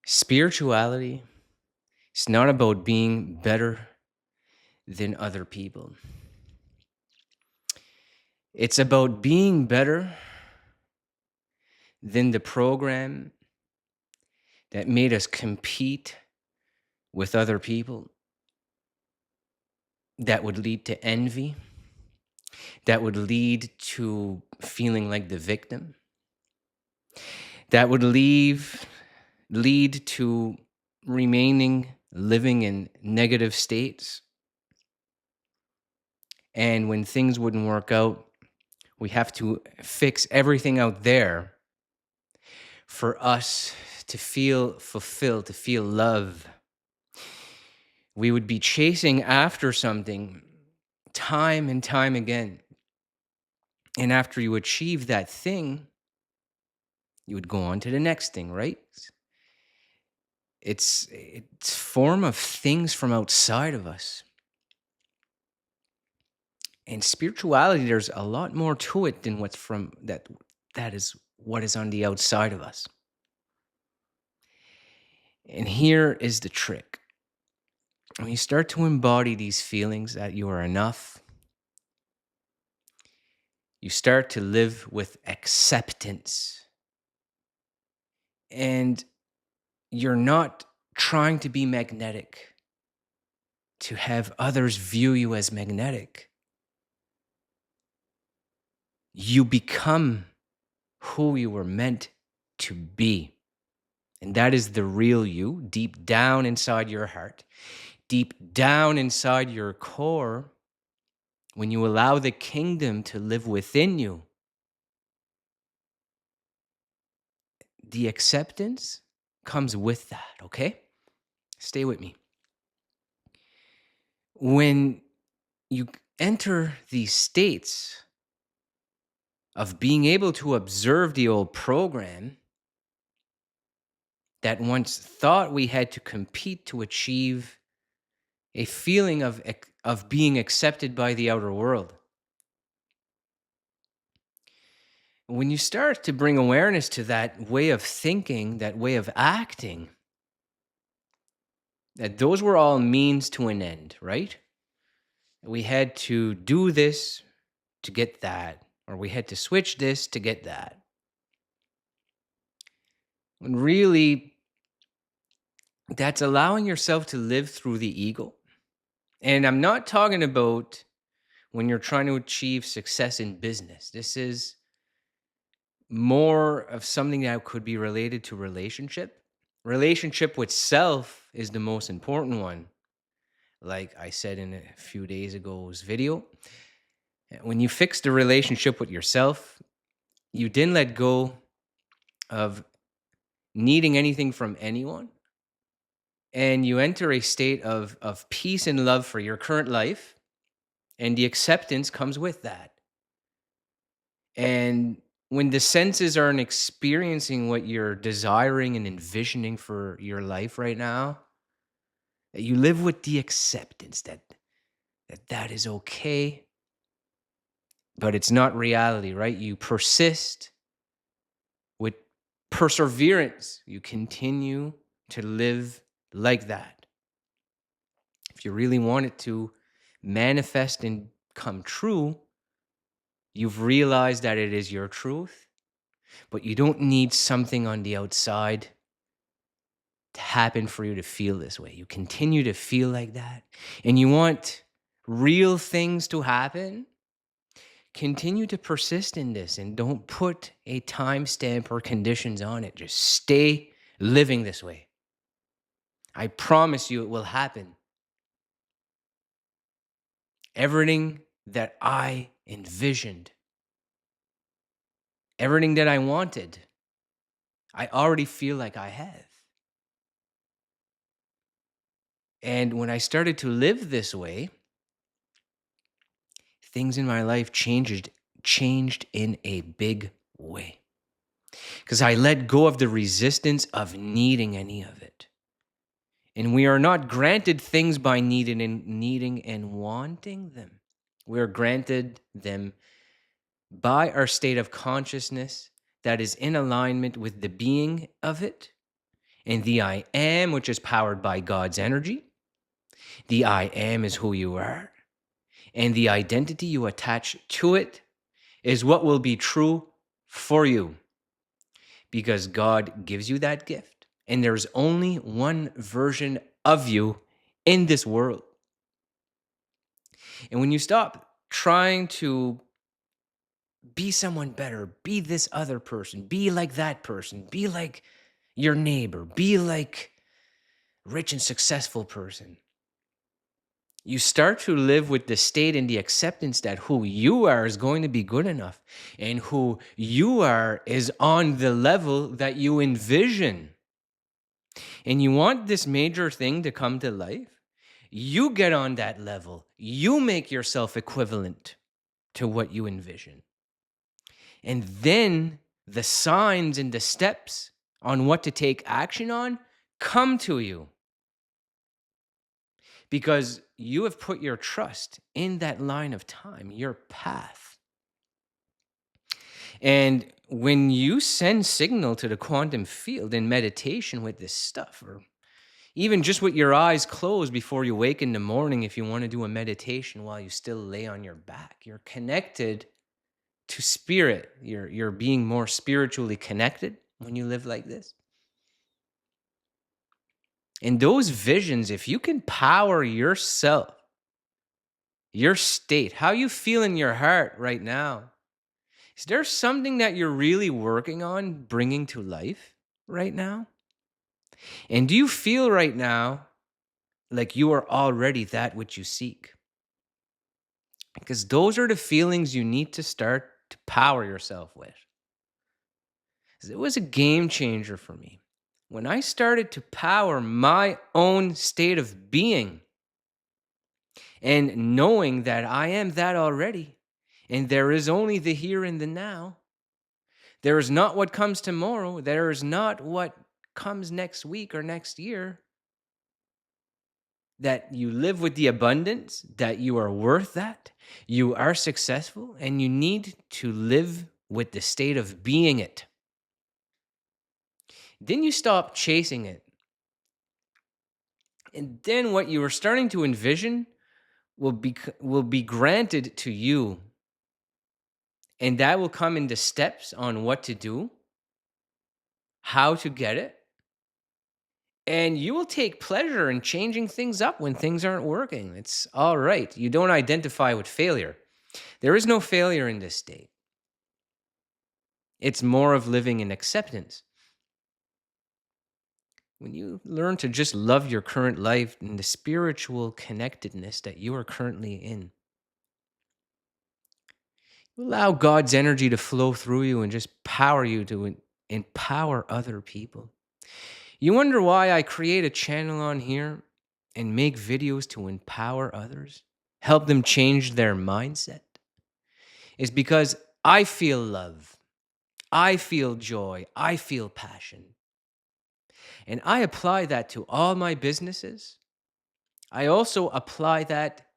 Spirituality is not about being better than other people. It's about being better than the program that made us compete with other people, that would lead to envy, that would lead to feeling like the victim, that would lead to remaining living in negative states. And when things wouldn't work out, we have to fix everything out there for us to feel fulfilled, to feel love. We would be chasing after something time and time again. And after you achieve that thing, you would go on to the next thing, right? It's form of things from outside of us. And spirituality, there's a lot more to it than what's from that is what is on the outside of us. And here is the trick. When you start to embody these feelings that you are enough, you start to live with acceptance. And you're not trying to be magnetic, to have others view you as magnetic. You become who you were meant to be. And that is the real you, deep down inside your heart, deep down inside your core. When you allow the kingdom to live within you, the acceptance comes with that, okay? Stay with me. When you enter these states of being able to observe the old program that once thought we had to compete to achieve a feeling of being accepted by the outer world. When you start to bring awareness to that way of thinking, that way of acting, that those were all means to an end, right? We had to do this to get that, or we had to switch this to get that. When really, that's allowing yourself to live through the ego. And I'm not talking about when you're trying to achieve success in business. This is more of something that could be related to relationship. Relationship with self is the most important one. Like I said in a few days ago's video, when you fix the relationship with yourself, you didn't let go of needing anything from anyone, and you enter a state of peace and love for your current life, and the acceptance comes with that. And when the senses aren't experiencing what you're desiring and envisioning for your life right now, that you live with the acceptance that is okay, but it's not reality, right? You persist with perseverance. You continue to live like that. If you really want it to manifest and come true, you've realized that it is your truth, but you don't need something on the outside to happen for you to feel this way. You continue to feel like that, and you want real things to happen. Continue to persist in this and don't put a timestamp or conditions on it. Just stay living this way. I promise you it will happen. Everything that I envisioned, everything that I wanted, I already feel like I have. And when I started to live this way, things in my life changed in a big way. Because I let go of the resistance of needing any of it. And we are not granted things by needing and wanting them. We are granted them by our state of consciousness that is in alignment with the being of it And the I am, which is powered by God's energy, the I am is who you are. And the identity you attach to it is what will be true for you, because God gives you that gift. And there's only one version of you in this world. And when you stop trying to be someone better, be this other person, be like that person, be like your neighbor, be like rich and successful person, you start to live with the state and the acceptance that who you are is going to be good enough, and who you are is on the level that you envision. And you want this major thing to come to life, you get on that level, you make yourself equivalent to what you envision. And then the signs and the steps on what to take action on come to you, because you have put your trust in that line of time, your path. And when you send signal to the quantum field in meditation with this stuff, or even just with your eyes closed before you wake in the morning, if you want to do a meditation while you still lay on your back, you're connected to spirit. You're being more spiritually connected when you live like this. And those visions, if you can power yourself, your state, how you feel in your heart right now, is there something that you're really working on bringing to life right now? And do you feel right now like you are already that which you seek? Because those are the feelings you need to start to power yourself with. It was a game changer for me when I started to power my own state of being, and knowing that I am that already, and there is only the here and the now. There is not what comes tomorrow. There is not what comes next week or next year. That you live with the abundance, that you are worth that, you are successful, and you need to live with the state of being it. Then you stop chasing it. And then what you are starting to envision will be granted to you. And that will come into steps on what to do, how to get it. And you will take pleasure in changing things up when things aren't working. It's all right. You don't identify with failure. There is no failure in this state. It's more of living in acceptance. When you learn to just love your current life and the spiritual connectedness that you are currently in, you allow God's energy to flow through you and just power you to empower other people. You wonder why I create a channel on here and make videos to empower others, help them change their mindset? It's because I feel love, I feel joy, I feel passion. And I apply that to all my businesses. I also apply that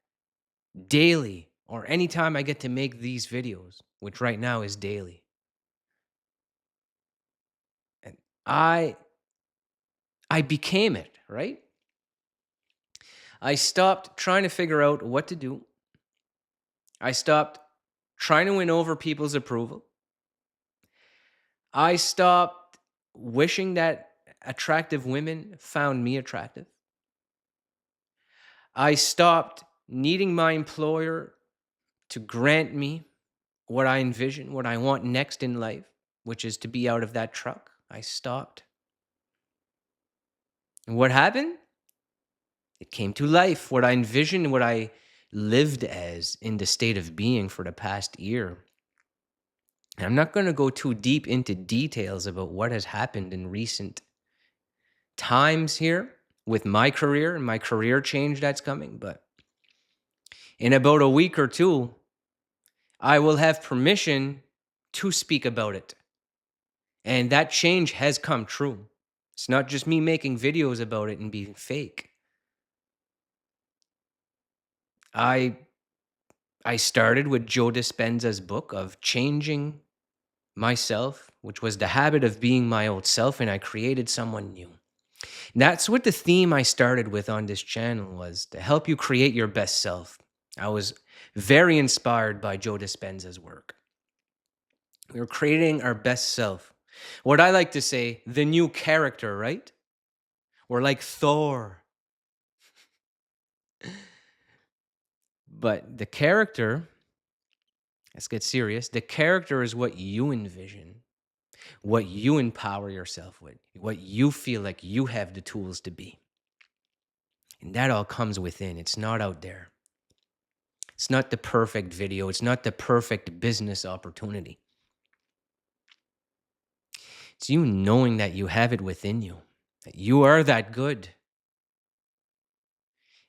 daily, or anytime I get to make these videos, which right now is daily. And I became it, right? I stopped trying to figure out what to do. I stopped trying to win over people's approval. I stopped wishing that attractive women found me attractive. I stopped needing my employer to grant me what I envision, what I want next in life, which is to be out of that truck. I stopped. And what happened? It came to life. What I envisioned, what I lived as in the state of being for the past year. And I'm not going to go too deep into details about what has happened in recent times here with my career and my career change that's coming. But in about a week or two, I will have permission to speak about it. And that change has come true. It's not just me making videos about it and being fake. I started with Joe Dispenza's book of changing myself, which was the habit of being my old self, and I created someone new. That's what the theme I started with on this channel was to help you create your best self. I was very inspired by Joe Dispenza's work. We're creating our best self. What I like to say, the new character, right? We're like Thor. But the character, let's get serious. The character is what you envision, what you empower yourself with, what you feel like you have the tools to be. And that all comes within. It's not out there. It's not the perfect video. It's not the perfect business opportunity. It's you knowing that you have it within you, that you are that good.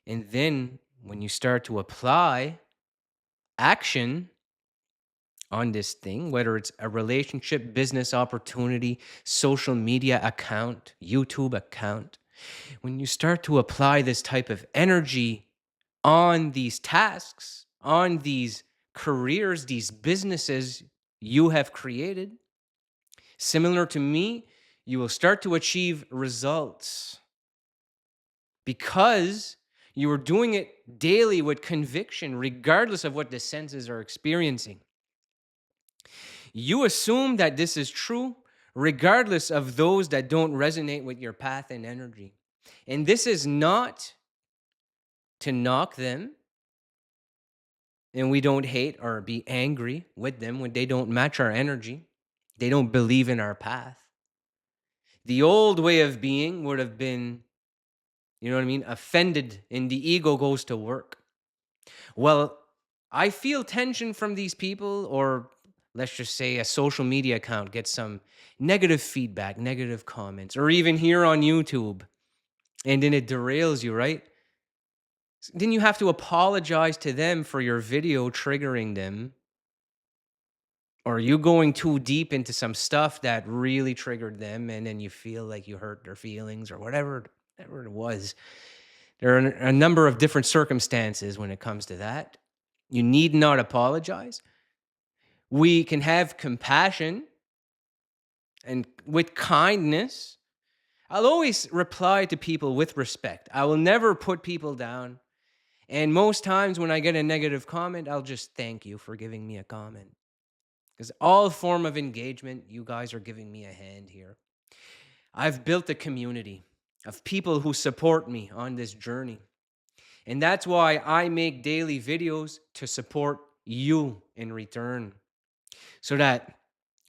And then when you start to apply action on this thing, whether it's a relationship, business opportunity, social media account, YouTube account, when you start to apply this type of energy on these tasks, on these careers, these businesses you have created, similar to me, you will start to achieve results because you are doing it daily with conviction, regardless of what the senses are experiencing. You assume that this is true, regardless of those that don't resonate with your path and energy. And this is not to knock them, and we don't hate or be angry with them when they don't match our energy. They don't believe in our path. The old way of being would have been, you know what I mean, offended, and the ego goes to work. Well, I feel tension from these people, or let's just say a social media account gets some negative feedback, negative comments, or even here on YouTube, and then it derails you, right? Then you have to apologize to them for your video triggering them, or you going too deep into some stuff that really triggered them, and then you feel like you hurt their feelings or whatever it was. There are a number of different circumstances when it comes to that. You need not apologize. We can have compassion and with kindness. I'll always reply to people with respect. I will never put people down. And most times when I get a negative comment, I'll just thank you for giving me a comment. Because all form of engagement, you guys are giving me a hand here. I've built a community of people who support me on this journey. And that's why I make daily videos to support you in return, so that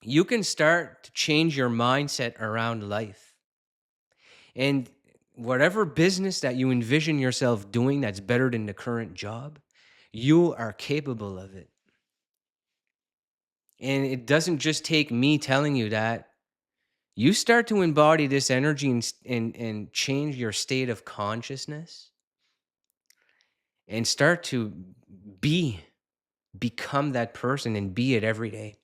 you can start to change your mindset around life. And whatever business that you envision yourself doing that's better than the current job, you are capable of it. And it doesn't just take me telling you that. You start to embody this energy and change your state of consciousness and start to become that person and be it every day.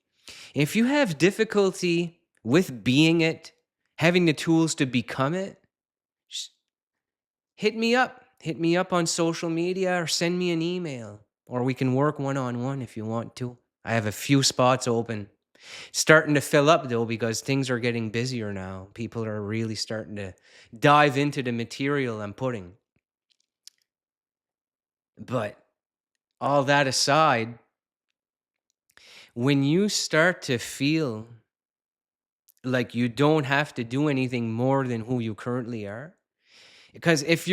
If you have difficulty with being it, having the tools to become it, just hit me up. Hit me up on social media or send me an email, or we can work one-on-one if you want to. I have a few spots open. Starting to fill up though, because things are getting busier now. People are really starting to dive into the material I'm putting. But all that aside, when you start to feel like you don't have to do anything more than who you currently are, because if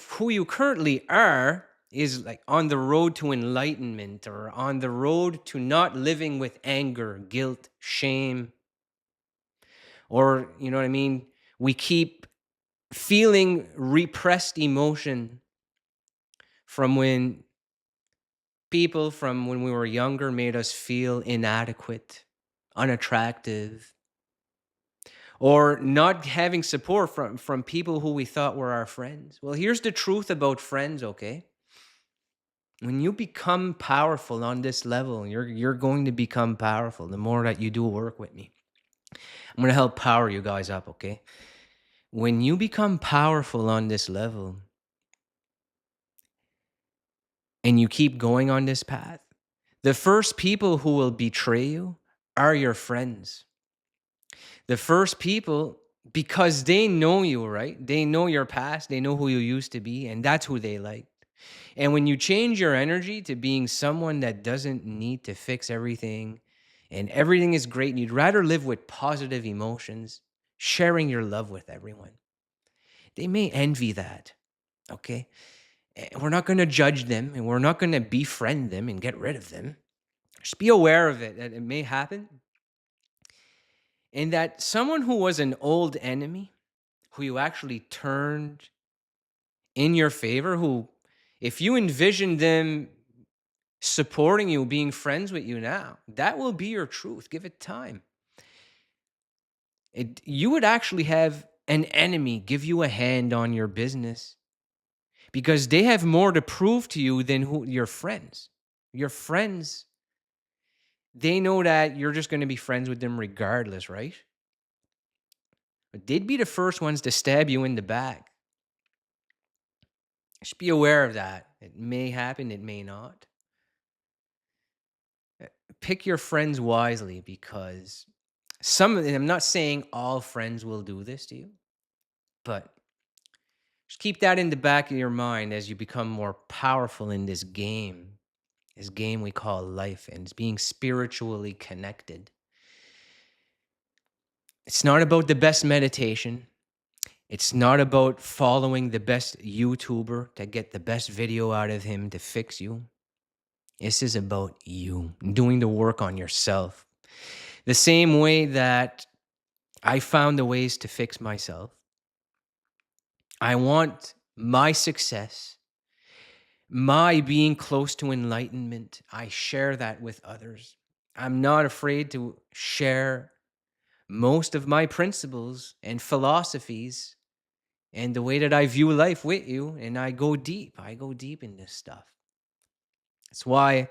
who you currently are is like on the road to enlightenment, or on the road to not living with anger, guilt, shame, or you know what I mean, we keep feeling repressed emotion from when people from when we were younger made us feel inadequate, unattractive, or not having support from people who we thought were our friends. Well, here's the truth about friends, okay? When you become powerful on this level, you're going to become powerful the more that you do work with me. I'm going to help power you guys up, okay? When you become powerful on this level and you keep going on this path, the first people who will betray you are your friends. The first people because they know you, right? They know your past, they know who you used to be, and that's who they like. And when you change your energy to being someone that doesn't need to fix everything and everything is great, and you'd rather live with positive emotions, sharing your love with everyone, they may envy that. Okay. We're not going to judge them and we're not going to befriend them and get rid of them. Just be aware of it, that it may happen. And that someone who was an old enemy, who you actually turned in your favor, who, if you envision them supporting you, being friends with you now, that will be your truth. Give it time. You would actually have an enemy give you a hand on your business because they have more to prove to you than your friends. Your friends, they know that you're just going to be friends with them regardless, right? But they'd be the first ones to stab you in the back. Just be aware of that. It may happen, it may not. Pick your friends wisely because and I'm not saying all friends will do this to you, but just keep that in the back of your mind as you become more powerful in this game we call life, and it's being spiritually connected. It's not about the best meditation. It's not about following the best YouTuber to get the best video out of him to fix you. This is about you doing the work on yourself. The same way that I found the ways to fix myself. I want my success, my being close to enlightenment. I share that with others. I'm not afraid to share most of my principles and philosophies and the way that I view life with you. And I go deep. I go deep in this stuff. That's why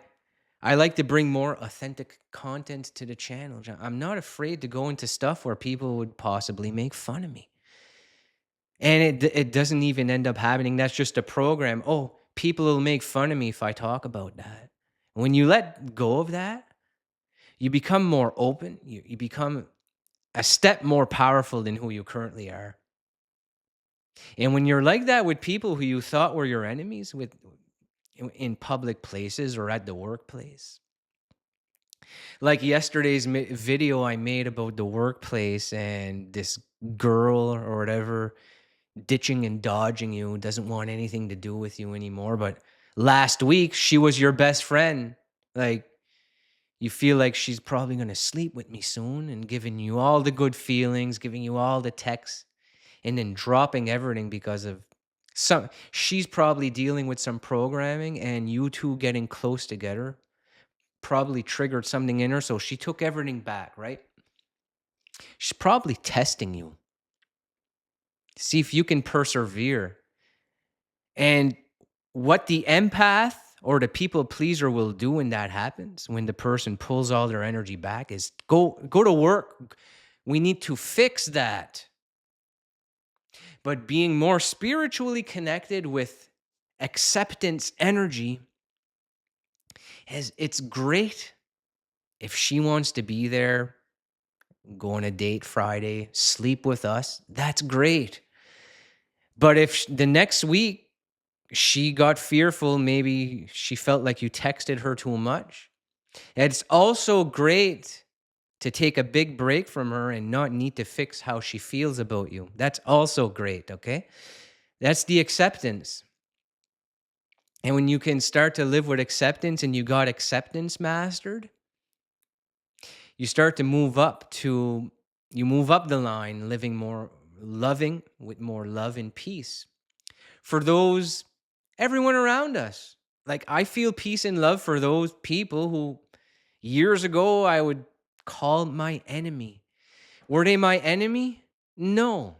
I like to bring more authentic content to the channel. I'm not afraid to go into stuff where people would possibly make fun of me. And it doesn't even end up happening. That's just a program. Oh, people will make fun of me if I talk about that. When you let go of that, you become more open. You become a step more powerful than who you currently are. And when you're like that with people who you thought were your enemies in public places or at the workplace, like yesterday's video I made about the workplace and this girl or whatever ditching and dodging you, doesn't want anything to do with you anymore. But last week, she was your best friend. Like, you feel like she's probably going to sleep with me soon and giving you all the good feelings, giving you all the texts, and then dropping everything because of she's probably dealing with some programming, and you two getting close together probably triggered something in her. So she took everything back, right? She's probably testing you. See if you can persevere. And what the empath or the people pleaser will do when that happens, when the person pulls all their energy back, is go to work. We need to fix that. But being more spiritually connected with acceptance energy, it's great. If she wants to be there, go on a date Friday, sleep with us, that's great. But if the next week she got fearful, maybe she felt like you texted her too much, it's also great to take a big break from her and not need to fix how she feels about you. That's also great, okay? That's the acceptance. And when you can start to live with acceptance and you got acceptance mastered, you start to move up the line, living more loving with more love and peace for everyone around us. Like, I feel peace and love for those people who years ago I would call my enemy. Were they my enemy? No.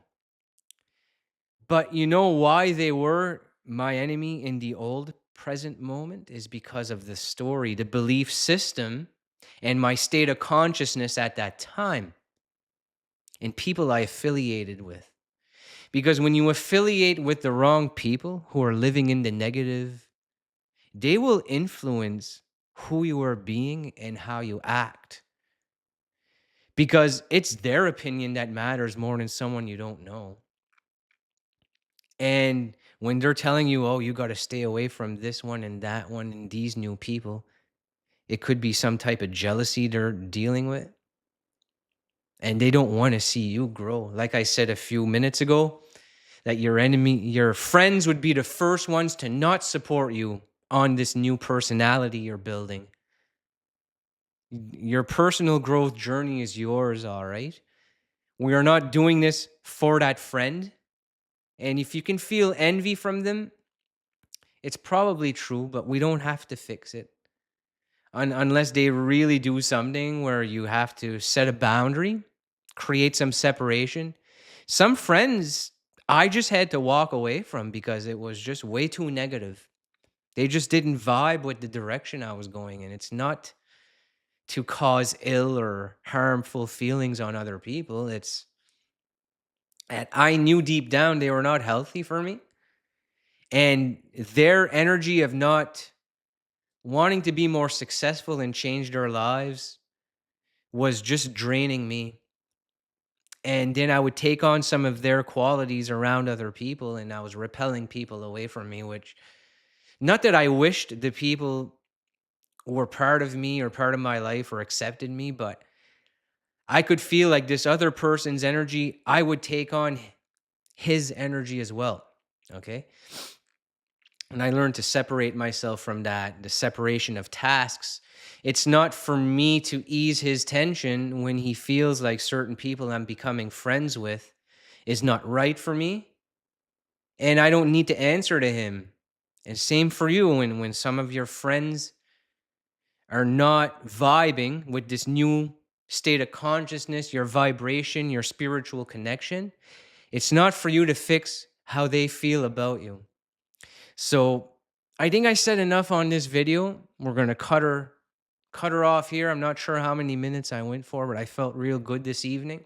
But you know why they were my enemy in the old present moment is because of the story, the belief system, and my state of consciousness at that time, and people I affiliated with. Because when you affiliate with the wrong people who are living in the negative, they will influence who you are being and how you act. because it's their opinion that matters more than someone you don't know. And when they're telling you, "Oh, you gotta stay away from this one and that one and these new people," it could be some type of jealousy they're dealing with, and they don't wanna see you grow. Like I said a few minutes ago, that your friends would be the first ones to not support you on this new personality you're building. Your personal growth journey is yours, all right? We are not doing this for that friend. And if you can feel envy from them, it's probably true, but we don't have to fix it. Unless they really do something where you have to set a boundary, create some separation. Some friends I just had to walk away from because it was just way too negative. They just didn't vibe with the direction I was going in. It's not to cause ill or harmful feelings on other people. It's that I knew deep down they were not healthy for me. And their energy of not wanting to be more successful and change their lives was just draining me. And then I would take on some of their qualities around other people, and I was repelling people away from me, which, not that I wished the people were part of me or part of my life or accepted me, but I could feel like this other person's energy, I would take on his energy as well. Okay. And I learned to separate myself from that, the separation of tasks. It's not for me to ease his tension when he feels like certain people I'm becoming friends with is not right for me. And I don't need to answer to him. And same for you when some of your friends are not vibing with this new state of consciousness, your vibration, your spiritual connection. It's not for you to fix how they feel about you. So I think I said enough on this video. We're gonna cut her off here. I'm not sure how many minutes I went for, but I felt real good this evening.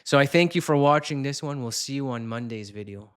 So I thank you for watching this one. We'll see you on Monday's video.